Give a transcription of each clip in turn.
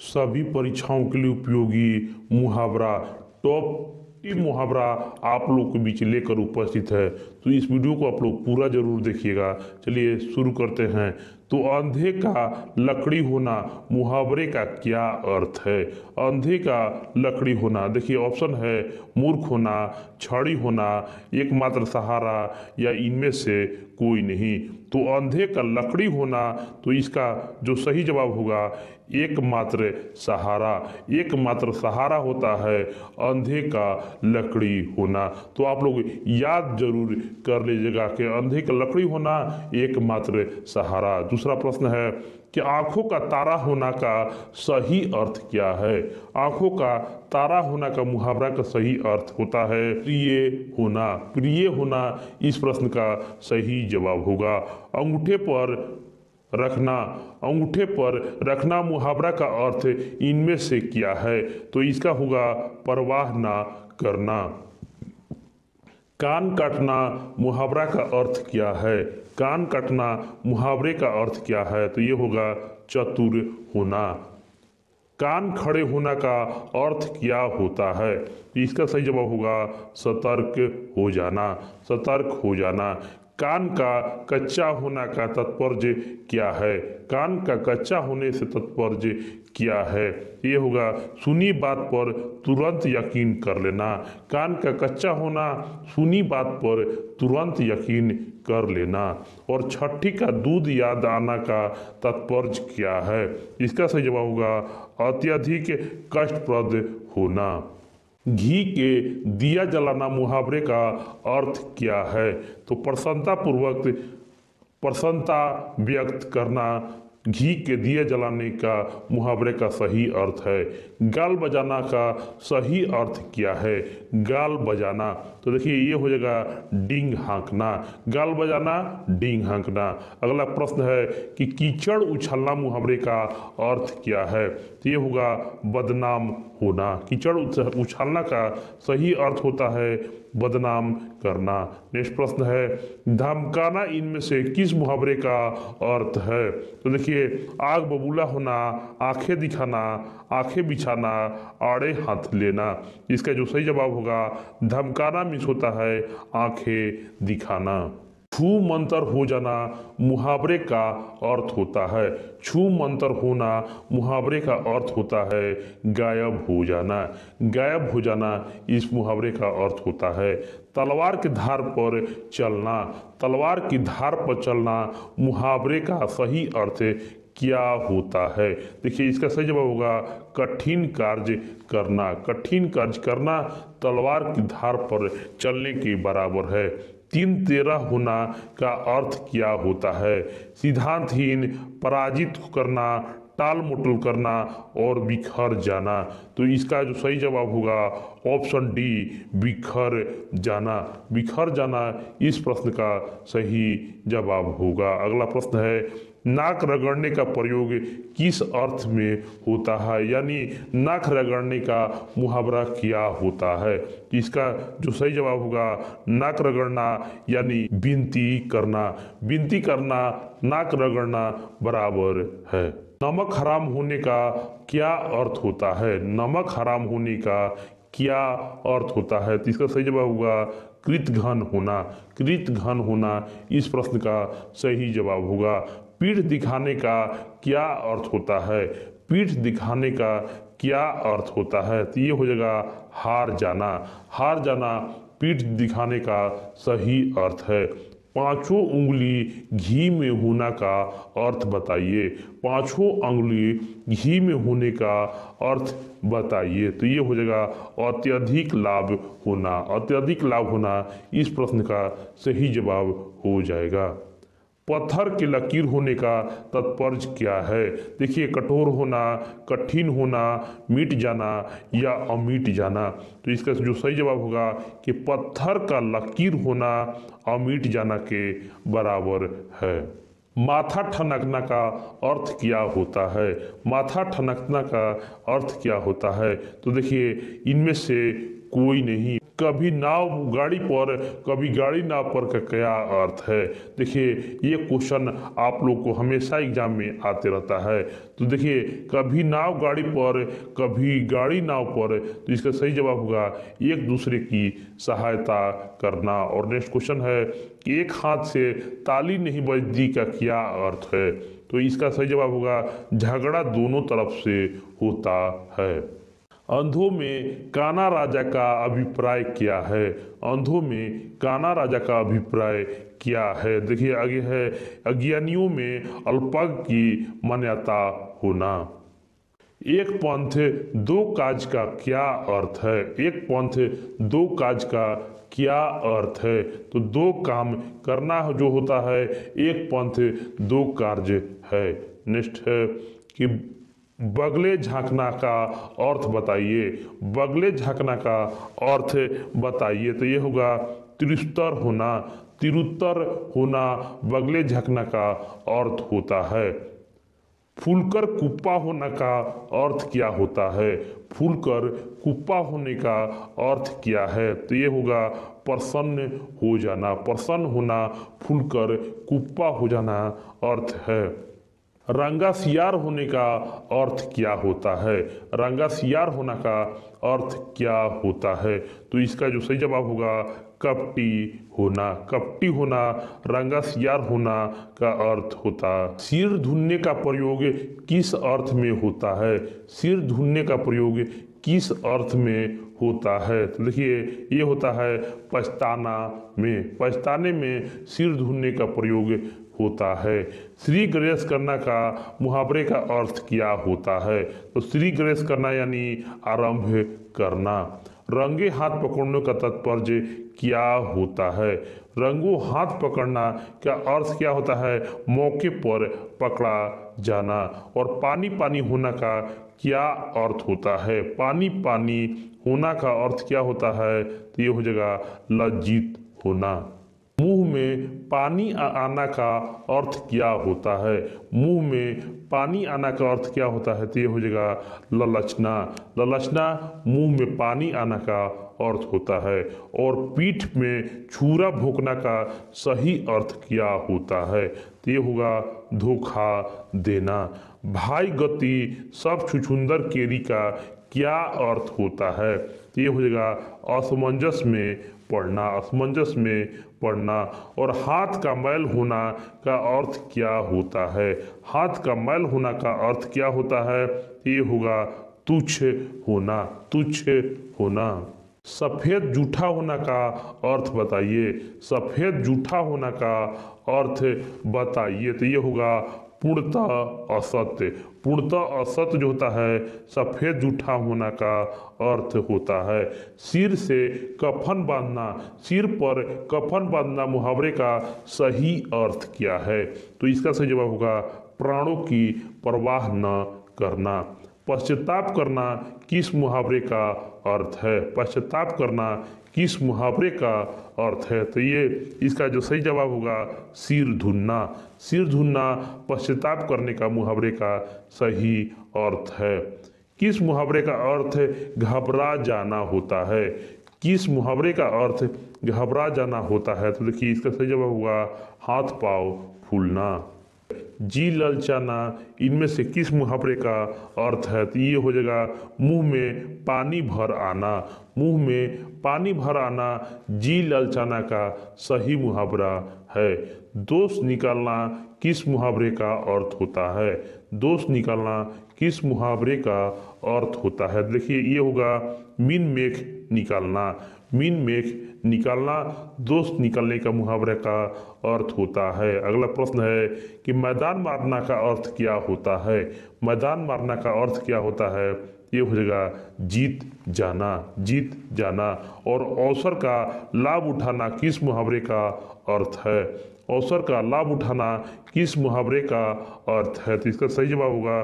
सभी परीक्षाओं के लिए उपयोगी मुहावरा टॉप 10 मुहावरा आप लोग के बीच लेकर उपस्थित है। तो इस वीडियो को आप लोग पूरा जरूर देखिएगा। चलिए शुरू करते हैं। तो अंधे का लकड़ी होना मुहावरे का क्या अर्थ है? अंधे का लकड़ी होना, देखिए ऑप्शन है मूर्ख होना, छड़ी होना, एकमात्र सहारा या इनमें से कोई नहीं। तो अंधे का लकड़ी होना, तो इसका जो सही जवाब होगा एकमात्र सहारा। एकमात्र सहारा होता है अंधे का लकड़ी होना। तो आप लोग याद जरूर कर लीजिएगा कि अंधे का लकड़ी होना एकमात्र सहारा। दूसरा प्रश्न है कि आंखों का तारा होना का सही अर्थ क्या है? आंखों का तारा होना का मुहावरा का सही अर्थ होता है प्रिय होना। प्रिय होना इस प्रश्न का सही जवाब होगा। अंगूठे पर रखना, अंगूठे पर रखना मुहावरा का अर्थ इनमें से क्या है? तो इसका होगा परवाह ना करना। कान काटना मुहावरा का अर्थ क्या है? कान काटना मुहावरे का अर्थ क्या है? तो ये होगा चतुर होना। कान खड़े होना का अर्थ क्या होता है? इसका सही जवाब होगा सतर्क हो जाना। सतर्क हो जाना। कान का कच्चा होना का तात्पर्य क्या है? कान का कच्चा होने से तात्पर्य क्या है? ये होगा सुनी बात पर तुरंत यकीन कर लेना। कान का कच्चा होना, सुनी बात पर तुरंत यकीन कर लेना। और छठी का दूध याद आना का तात्पर्य क्या है? इसका सही जवाब होगा अत्यधिक कष्टप्रद होना। घी के दिया जलाना मुहावरे का अर्थ क्या है? तो प्रसन्नता व्यक्त करना घी के दिए जलाने का मुहावरे का सही अर्थ है। गाल बजाना का सही अर्थ क्या है? गाल बजाना, तो देखिए ये हो जाएगा डींग हाँकना। गाल बजाना, डींग हाँकना। अगला प्रश्न है कि कीचड़ उछलना मुहावरे का अर्थ क्या है? तो ये होगा बदनाम होना। कीचड़ उछलना का सही अर्थ होता है बदनाम करना। नेक्स्ट प्रश्न है धमकाना इनमें से किस मुहावरे का अर्थ है? तो देखिए आग बबूला होना, आंखें दिखाना, आंखें बिछाना, आड़े हाथ लेना। इसका जो सही जवाब होगा धमकाना मीन्स होता है आंखें दिखाना। छू मंतर हो जाना मुहावरे का अर्थ होता है। छू मंतर होना मुहावरे का अर्थ होता है गायब हो जाना। गायब हो जाना इस मुहावरे का अर्थ होता है। तलवार की धार पर चलना, तलवार की धार पर चलना मुहावरे का सही अर्थ क्या होता है? देखिए इसका सही जवाब होगा कठिन कार्य करना। कठिन कार्य करना तलवार की धार पर चलने के बराबर है। तीन तेरह होना का अर्थ क्या होता है? सिद्धांतहीन, पराजित करना, टाल मटोल करना और बिखर जाना। तो इसका जो सही जवाब होगा ऑप्शन डी बिखर जाना। बिखर जाना इस प्रश्न का सही जवाब होगा। अगला प्रश्न है नाक रगड़ने का प्रयोग किस अर्थ में होता है? यानी नाक रगड़ने का मुहावरा क्या होता है? इसका जो सही जवाब होगा नाक रगड़ना यानी विनती करना। विनती करना, नाक रगड़ना बराबर है। नमक हराम होने का क्या अर्थ होता है? नमक हराम होने का क्या अर्थ होता है? तो इसका सही जवाब होगा कृतघ्न होना। कृतघ्न होना इस प्रश्न का सही जवाब होगा। पीठ दिखाने का क्या अर्थ होता है? पीठ दिखाने का क्या अर्थ होता है? तो ये हो जाएगा हार जाना। हार जाना पीठ दिखाने का सही अर्थ है। पांचों उंगली घी में होना का अर्थ बताइए। पांचों उंगली घी में होने का अर्थ बताइए। तो ये हो जाएगा अत्यधिक लाभ होना। अत्यधिक लाभ होना इस प्रश्न का सही जवाब हो जाएगा। पत्थर की लकीर होने का तात्पर्य क्या है? देखिए कठोर होना, कठिन होना, मिट जाना या अमिट जाना। तो इसका जो सही जवाब होगा कि पत्थर का लकीर होना अमिट जाना के बराबर है। माथा ठनकना का अर्थ क्या होता है? माथा ठनकना का अर्थ क्या होता है? तो देखिए इनमें से कोई नहीं। कभी नाव गाड़ी पर, कभी गाड़ी नाव पर का क्या अर्थ है? देखिए ये क्वेश्चन आप लोग को हमेशा एग्जाम में आते रहता है। तो देखिए कभी नाव गाड़ी पर, कभी गाड़ी नाव पर, तो इसका सही जवाब होगा एक दूसरे की सहायता करना। और नेक्स्ट क्वेश्चन है कि एक हाथ से ताली नहीं बजती का क्या अर्थ है? तो इसका सही जवाब होगा झगड़ा दोनों तरफ से होता है। अंधों में कान्हा राजा का अभिप्राय क्या है? अंधों में कान्हा राजा का अभिप्राय क्या है? देखिए आगे है अज्ञानियों में अल्पज्ञ की मान्यता होना। एक पंथ दो काज का क्या अर्थ है? एक पंथ दो काज का क्या अर्थ है? तो दो काम करना जो होता है, एक पंथ दो कार्य है। नेक्स्ट है कि बगले झांकना का अर्थ बताइए। बगले झांकना का अर्थ बताइए। तो ये होगा त्रिस्तर होना। तिरुत्तर होना बगले झांकना का अर्थ होता है। फूलकर कुप्पा होने का अर्थ क्या होता है? फूलकर कुप्पा होने का अर्थ क्या है? तो ये होगा प्रसन्न हो जाना। प्रसन्न होना फूलकर कुप्पा हो जाना अर्थ है। रंगासियार होने का अर्थ क्या होता है? रंगासियार होने का अर्थ क्या होता है? तो इसका जो सही जवाब होगा कपटी होना। कपटी होना रंगासियार होना का अर्थ होता। सिर धुनने का प्रयोग किस अर्थ में होता है? सिर धुनने का प्रयोग किस अर्थ में होता है? तो देखिए ये होता है पछताना में। पछताने में सिर धुनने का प्रयोग होता है। श्री गणेश करना का मुहावरे का अर्थ क्या होता है? तो श्री गणेश करना यानी आरंभ करना। रंगे हाथ पकड़ने का तात्पर्य क्या होता है? रंगों हाथ पकड़ना का अर्थ क्या होता है? मौके पर पकड़ा जाना। और पानी पानी होना का क्या अर्थ होता है? पानी पानी होना का अर्थ क्या होता है? तो ये हो जाएगा लज्जित होना। मुंह में पानी आना का अर्थ क्या होता है? मुंह में पानी आना का अर्थ क्या होता है? तो ये हो जाएगा ललचना। ललचना मुंह में पानी आना का अर्थ होता है। और पीठ में छुरा भोंकना का सही अर्थ क्या होता है? तो ये होगा धोखा देना। भाई गति सब छुछुंदर केरी का क्या अर्थ होता है? तो ये हो जाएगा असमंजस में पढ़ना। असमंजस में पढ़ना। और हाथ का मैल होना का अर्थ क्या होता है? हाथ का मैल होना का अर्थ क्या होता है? ये होगा तुच्छ होना। तुच्छ होना। सफेद जूठा होना का अर्थ बताइए। सफेद जूठा होना का अर्थ बताइए। तो ये होगा पूर्णतः असत्य। पूर्णतः असत्य जो होता है सफेद जूठा होना का अर्थ होता है। सिर से कफन बांधना। सिर पर कफन बांधना मुहावरे का सही अर्थ क्या है? तो इसका सही जवाब होगा प्राणों की परवाह न करना। पश्चाताप करना किस मुहावरे का अर्थ है? पश्चाताप करना किस मुहावरे का अर्थ है? तो ये इसका जो सही जवाब होगा सिर धुनना। सिर धुनना पश्चाताप करने का मुहावरे का सही अर्थ है। किस मुहावरे का अर्थ घबरा जाना होता है? किस मुहावरे का अर्थ घबरा जाना होता है? तो देखिए इसका सही जवाब होगा हाथ पाँव फूलना। जी ललचाना इनमें से किस मुहावरे का अर्थ है? तो ये हो जाएगा मुंह में पानी भर आना। मुंह में पानी भर आना जी ललचाना का सही मुहावरा है। दोष निकालना किस मुहावरे का अर्थ होता है? दोष निकालना किस मुहावरे का अर्थ होता है? देखिए ये होगा मीन मेख निकालना। मीन मेख निकालना दोष निकालने का मुहावरे का अर्थ होता है। अगला प्रश्न है कि मैदान मारना का अर्थ क्या होता है? मैदान मारना का अर्थ क्या होता है? ये हो जाएगा जीत जाना। जीत जाना। और अवसर का लाभ उठाना किस मुहावरे का अर्थ है? अवसर का लाभ उठाना किस मुहावरे का अर्थ है? तो इसका सही जवाब होगा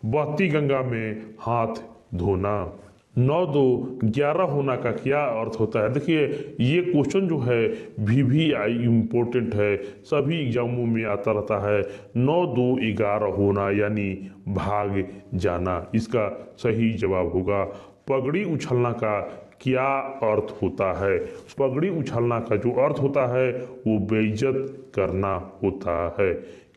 बहती गंगा में हाथ धोना। 9-2-11 होना का क्या अर्थ होता है? देखिए ये क्वेश्चन जो है VVI इम्पोर्टेंट है, सभी एग्जामों में आता रहता है। 9-2-11 होना यानी भाग जाना, इसका सही जवाब होगा। पगड़ी उछलना का क्या अर्थ होता है। पगड़ी उछालना का जो अर्थ होता है वो बेइज्जत करना होता है।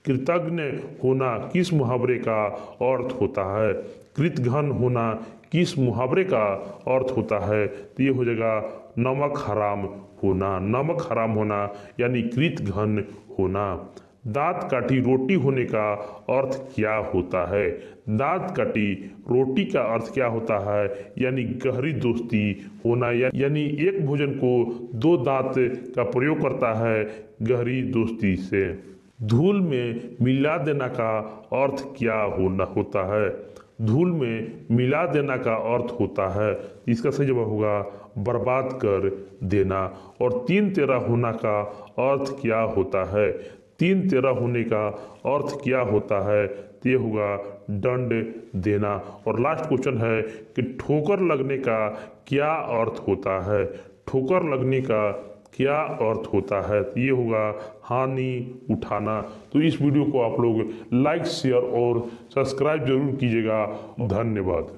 कृतज्ञ होना किस मुहावरे का अर्थ होता है। कृतघ्न होना किस मुहावरे का अर्थ होता है। तो ये हो जाएगा नमक हराम होना। नमक हराम होना यानी कृतघ्न होना। दांत काटी रोटी होने का अर्थ क्या होता है। दांत काटी रोटी का अर्थ क्या होता है, यानी गहरी दोस्ती होना, यानी एक भोजन को दो दांत का प्रयोग करता है गहरी दोस्ती से। धूल में मिला देना का अर्थ क्या होता है। धूल में मिला देना का अर्थ होता है, इसका सही जवाब होगा बर्बाद कर देना। और तीन तेरा होना का अर्थ क्या होता है। तीन तेरा होने का अर्थ क्या होता है, तो ये होगा दंड देना। और लास्ट क्वेश्चन है कि ठोकर लगने का क्या अर्थ होता है। ठोकर लगने का क्या अर्थ होता है, तो ये होगा हानि उठाना। तो इस वीडियो को आप लोग लाइक शेयर और सब्सक्राइब जरूर कीजिएगा। धन्यवाद।